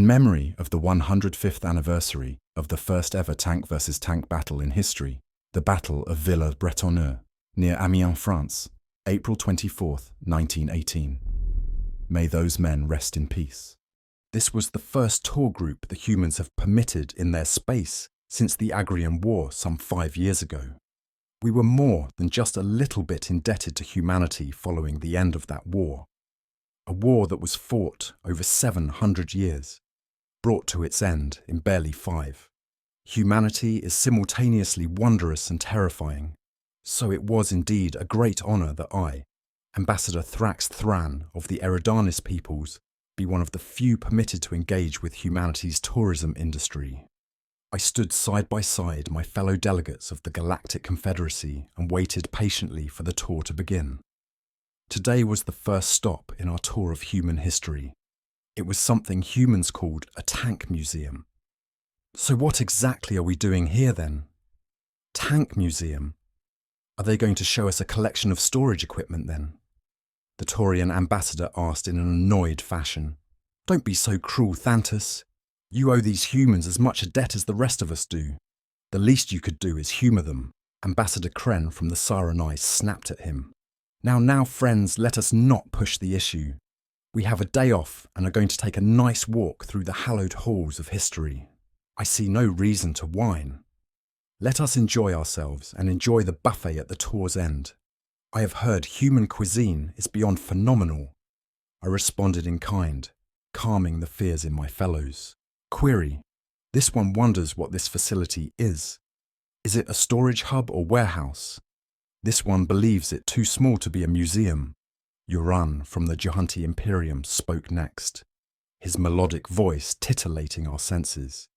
In memory of the 105th anniversary of the first ever tank versus tank battle in history, the Battle of Villers-Bretonneux, near Amiens, France, April 24th, 1918. May those men rest in peace. This was the first tour group the humans have permitted in their space since the Agrian War some 5 years ago. We were more than just a little bit indebted to humanity following the end of that war. A war that was fought over 700 years, brought to its end in barely 5. Humanity is simultaneously wondrous and terrifying, so it was indeed a great honour that I, Ambassador Thrax Thran of the Eridanis peoples, be one of the few permitted to engage with humanity's tourism industry. I stood side by side my fellow delegates of the Galactic Confederacy and waited patiently for the tour to begin. Today was the first stop in our tour of human history. It was something humans called a tank museum. So what exactly are we doing here then? Tank museum? Are they going to show us a collection of storage equipment then? The Taurian ambassador asked in an annoyed fashion. Don't be so cruel, Thantus. You owe these humans as much a debt as the rest of us do. The least you could do is humour them. Ambassador Kren from the Saranai snapped at him. Now, friends, let us not push the issue. We have a day off and are going to take a nice walk through the hallowed halls of history. I see no reason to whine. Let us enjoy ourselves and enjoy the buffet at the tour's end. I have heard human cuisine is beyond phenomenal. I responded in kind, calming the fears in my fellows. Query: this one wonders what this facility is. Is it a storage hub or warehouse? This one believes it too small to be a museum. Uran from the Johunti Imperium spoke next, his melodic voice titillating our senses.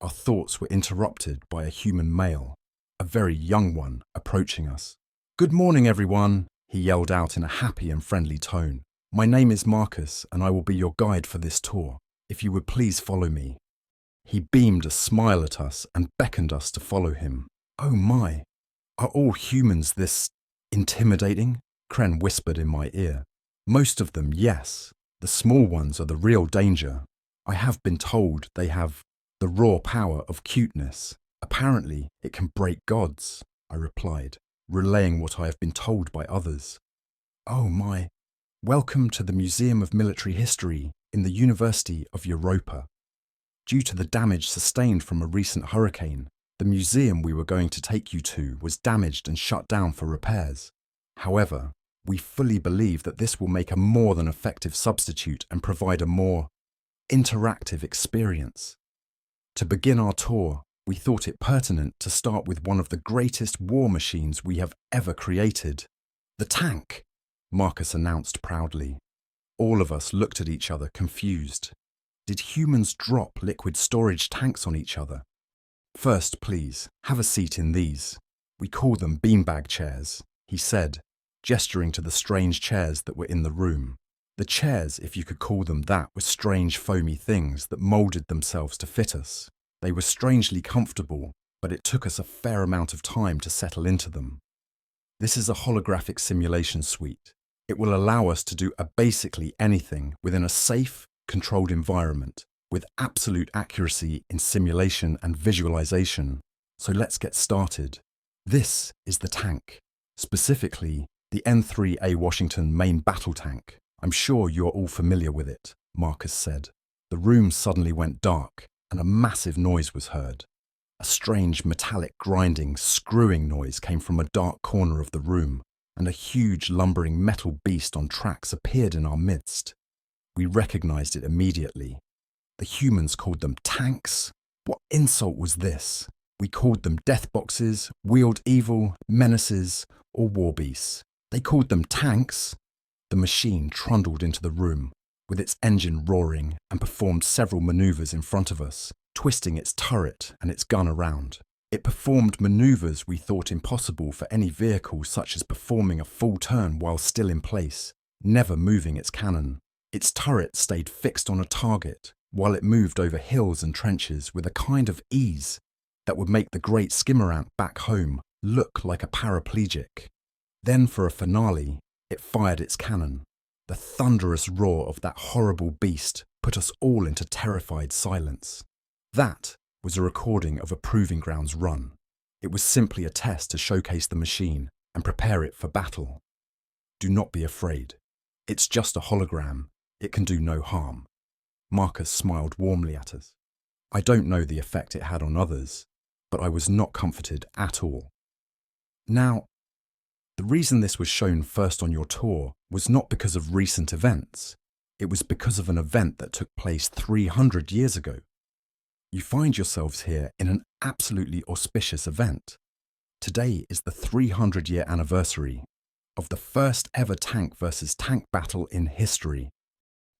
Our thoughts were interrupted by a human male, a very young one, approaching us. Good morning, everyone, he yelled out in a happy and friendly tone. My name is Marcus, and I will be your guide for this tour. If you would please follow me. He beamed a smile at us and beckoned us to follow him. Oh my, are all humans this intimidating? Kren whispered in my ear. Most of them, yes. The small ones are the real danger. I have been told they have the raw power of cuteness. Apparently, it can break gods, I replied, relaying what I have been told by others. Oh my, welcome to the Museum of Military History in the University of Europa. Due to the damage sustained from a recent hurricane, the museum we were going to take you to was damaged and shut down for repairs. However, we fully believe that this will make a more than effective substitute and provide a more interactive experience. To begin our tour, we thought it pertinent to start with one of the greatest war machines we have ever created. The tank, Marcus announced proudly. All of us looked at each other confused. Did humans drop liquid storage tanks on each other? First, please, have a seat in these. We call them beanbag chairs, he said, gesturing to the strange chairs that were in the room. The chairs, if you could call them that, were strange foamy things that moulded themselves to fit us. They were strangely comfortable, but it took us a fair amount of time to settle into them. This is a holographic simulation suite. It will allow us to do basically anything within a safe, controlled environment, with absolute accuracy in simulation and visualization. So let's get started. This is the tank, specifically the N3A Washington main battle tank. I'm sure you're all familiar with it, Marcus said. The room suddenly went dark, and a massive noise was heard. A strange metallic grinding, screwing noise came from a dark corner of the room, and a huge lumbering metal beast on tracks appeared in our midst. We recognized it immediately. The humans called them tanks. What insult was this? We called them death boxes, wheeled evil, menaces, or war beasts. They called them tanks. The machine trundled into the room, with its engine roaring, and performed several maneuvers in front of us, twisting its turret and its gun around. It performed maneuvers we thought impossible for any vehicle, such as performing a full turn while still in place, never moving its cannon. Its turret stayed fixed on a target, while it moved over hills and trenches with a kind of ease that would make the great skimmerant back home look like a paraplegic. Then for a finale, it fired its cannon. The thunderous roar of that horrible beast put us all into terrified silence. That was a recording of a Proving Grounds run. It was simply a test to showcase the machine and prepare it for battle. Do not be afraid. It's just a hologram. It can do no harm. Marcus smiled warmly at us. I don't know the effect it had on others, but I was not comforted at all. Now, the reason this was shown first on your tour was not because of recent events. It was because of an event that took place 300 years ago. You find yourselves here in an absolutely auspicious event. Today is the 300-year anniversary of the first ever tank versus tank battle in history.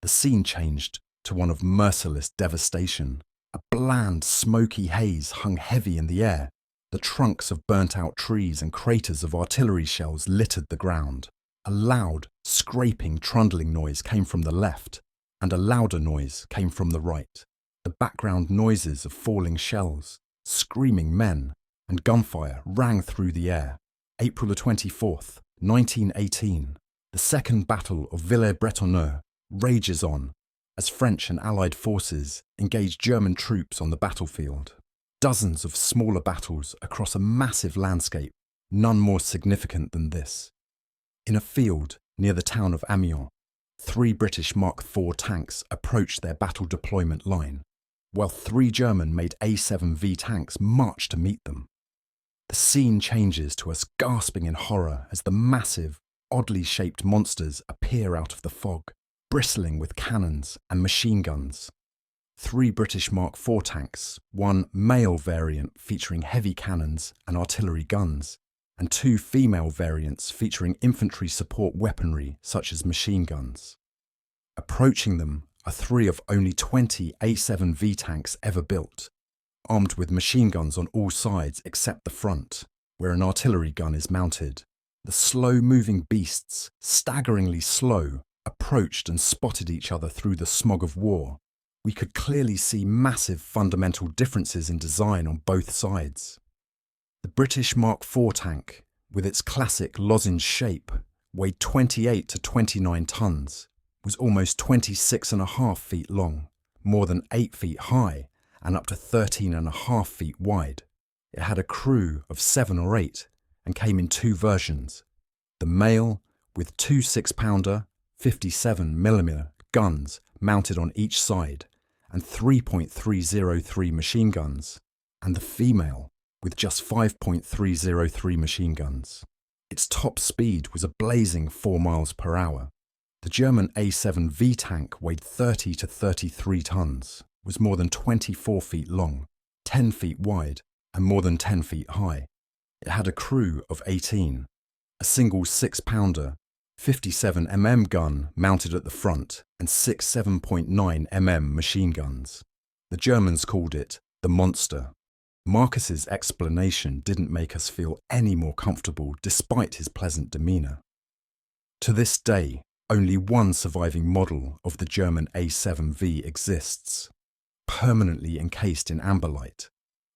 The scene changed to one of merciless devastation. A bland, smoky haze hung heavy in the air. The trunks of burnt-out trees and craters of artillery shells littered the ground. A loud, scraping, trundling noise came from the left, and a louder noise came from the right. The background noises of falling shells, screaming men, and gunfire rang through the air. April the 24th, 1918. The Second Battle of Villers-Bretonneux rages on as French and Allied forces engage German troops on the battlefield. Dozens of smaller battles across a massive landscape, none more significant than this. In a field near the town of Amiens, 3 British Mark IV tanks approached their battle deployment line, while 3 German-made A7V tanks marched to meet them. The scene changes to us gasping in horror as the massive, oddly shaped monsters appear out of the fog, bristling with cannons and machine guns. 3 British Mark IV tanks, 1 male variant featuring heavy cannons and artillery guns, and 2 female variants featuring infantry support weaponry such as machine guns. Approaching them are 3 of only 20 A7V tanks ever built, armed with machine guns on all sides except the front, where an artillery gun is mounted. The slow-moving beasts, staggeringly slow, approached and spotted each other through the smog of war. We could clearly see massive fundamental differences in design on both sides. The British Mark IV tank, with its classic lozenge shape, weighed 28 to 29 tons, was almost 26.5 feet long, more than 8 feet high, and up to 13.5 feet wide. It had a crew of 7 or 8 and came in 2 versions. The male, with 2 6-pounder, 57mm guns mounted on each side, and 3.303 machine guns, and the female, with just 5.303 machine guns. Its top speed was a blazing 4 miles per hour. The German A7V tank weighed 30 to 33 tons, was more than 24 feet long, 10 feet wide, and more than 10 feet high. It had a crew of 18, a single 6-pounder, 57mm gun mounted at the front, and 6 7.9mm machine guns. The Germans called it the Monster. Marcus's explanation didn't make us feel any more comfortable despite his pleasant demeanour. To this day, only one surviving model of the German A7V exists, permanently encased in amberlite,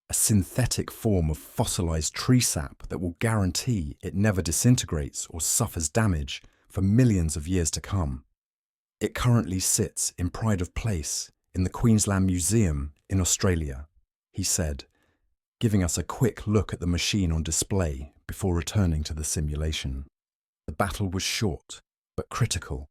a synthetic form of fossilised tree sap that will guarantee it never disintegrates or suffers damage for millions of years to come. It currently sits in pride of place in the Queensland Museum in Australia, he said, giving us a quick look at the machine on display before returning to the simulation. The battle was short, but critical.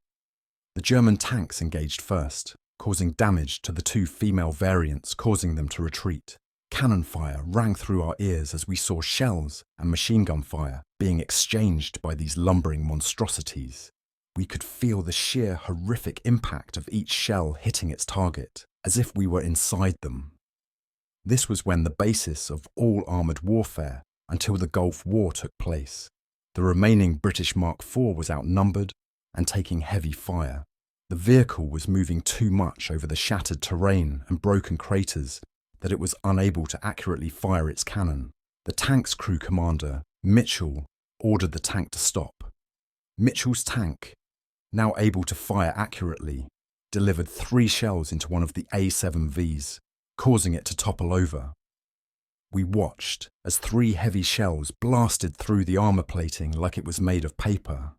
The German tanks engaged first, causing damage to the 2 female variants, causing them to retreat. Cannon fire rang through our ears as we saw shells and machine gun fire being exchanged by these lumbering monstrosities. We could feel the sheer horrific impact of each shell hitting its target, as if we were inside them. This was when the basis of all armoured warfare until the Gulf War took place. The remaining British Mark IV was outnumbered and taking heavy fire. The vehicle was moving too much over the shattered terrain and broken craters that it was unable to accurately fire its cannon. The tank's crew commander, Mitchell, ordered the tank to stop. Mitchell's tank, now able to fire accurately, delivered 3 shells into one of the A7Vs, causing it to topple over. We watched as 3 heavy shells blasted through the armour plating like it was made of paper.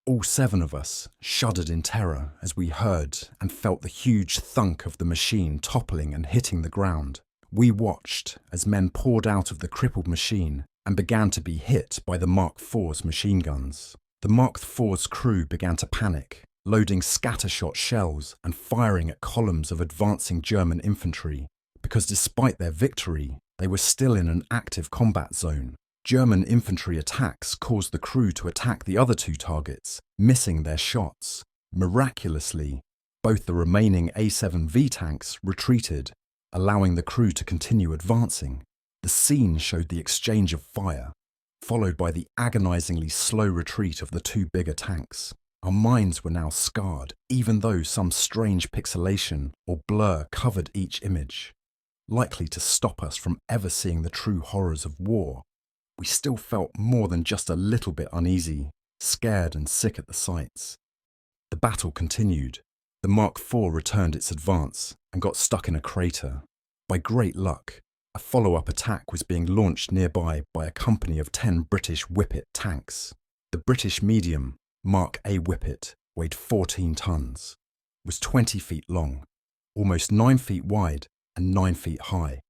All 7 of us shuddered in terror as we heard and felt the huge thunk of the machine toppling and hitting the ground. We watched as men poured out of the crippled machine and began to be hit by the Mark IV's machine guns. The Mark IV's crew began to panic, loading scattershot shells and firing at columns of advancing German infantry, because despite their victory, they were still in an active combat zone. German infantry attacks caused the crew to attack the other 2 targets, missing their shots. Miraculously, both the remaining A7V tanks retreated, allowing the crew to continue advancing. The scene showed the exchange of fire, followed by the agonizingly slow retreat of the 2 bigger tanks. Our minds were now scarred, even though some strange pixelation or blur covered each image, likely to stop us from ever seeing the true horrors of war. We still felt more than just a little bit uneasy, scared and sick at the sights. The battle continued. The Mark IV returned its advance and got stuck in a crater. By great luck, a follow-up attack was being launched nearby by a company of 10 British Whippet tanks. The British medium, Mark A Whippet, weighed 14 tons, was 20 feet long, almost 9 feet wide and 9 feet high.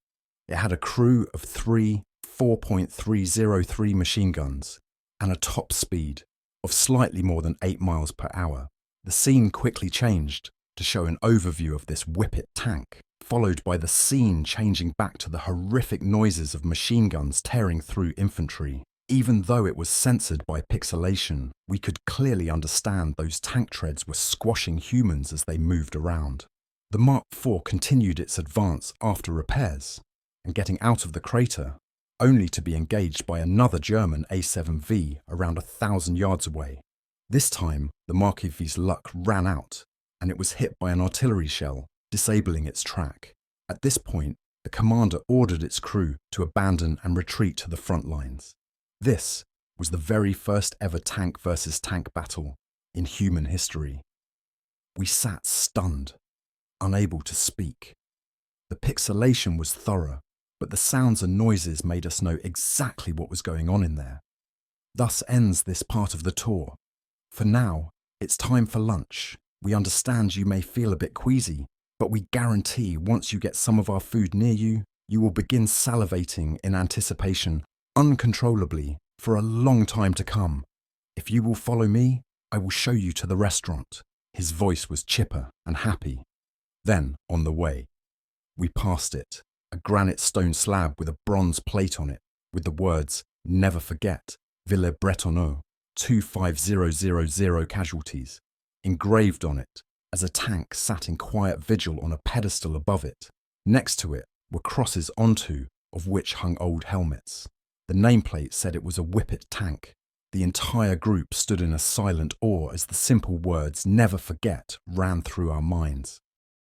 It had a crew of 3 4.303 machine guns and a top speed of slightly more than 8 miles per hour. The scene quickly changed to show an overview of this Whippet tank, followed by the scene changing back to the horrific noises of machine guns tearing through infantry. Even though it was censored by pixelation, we could clearly understand those tank treads were squashing humans as they moved around. The Mark IV continued its advance after repairs, and getting out of the crater, only to be engaged by another German A7V around 1,000 yards away. This time, the Mark IV's luck ran out, and it was hit by an artillery shell, disabling its track. At this point, the commander ordered its crew to abandon and retreat to the front lines. This was the very first ever tank versus tank battle in human history. We sat stunned, unable to speak. The pixelation was thorough, but the sounds and noises made us know exactly what was going on in there. Thus ends this part of the tour. For now, it's time for lunch. We understand you may feel a bit queasy, but we guarantee once you get some of our food near you, you will begin salivating in anticipation uncontrollably for a long time to come. If you will follow me, I will show you to the restaurant. His voice was chipper and happy. Then, on the way, we passed it, a granite stone slab with a bronze plate on it, with the words, "Never forget, Villa Bretonneau, 25000 casualties," engraved on it, as a tank sat in quiet vigil on a pedestal above it. Next to it were crosses onto of which hung old helmets. The nameplate said it was a Whippet tank. The entire group stood in a silent awe as the simple words "never forget" ran through our minds.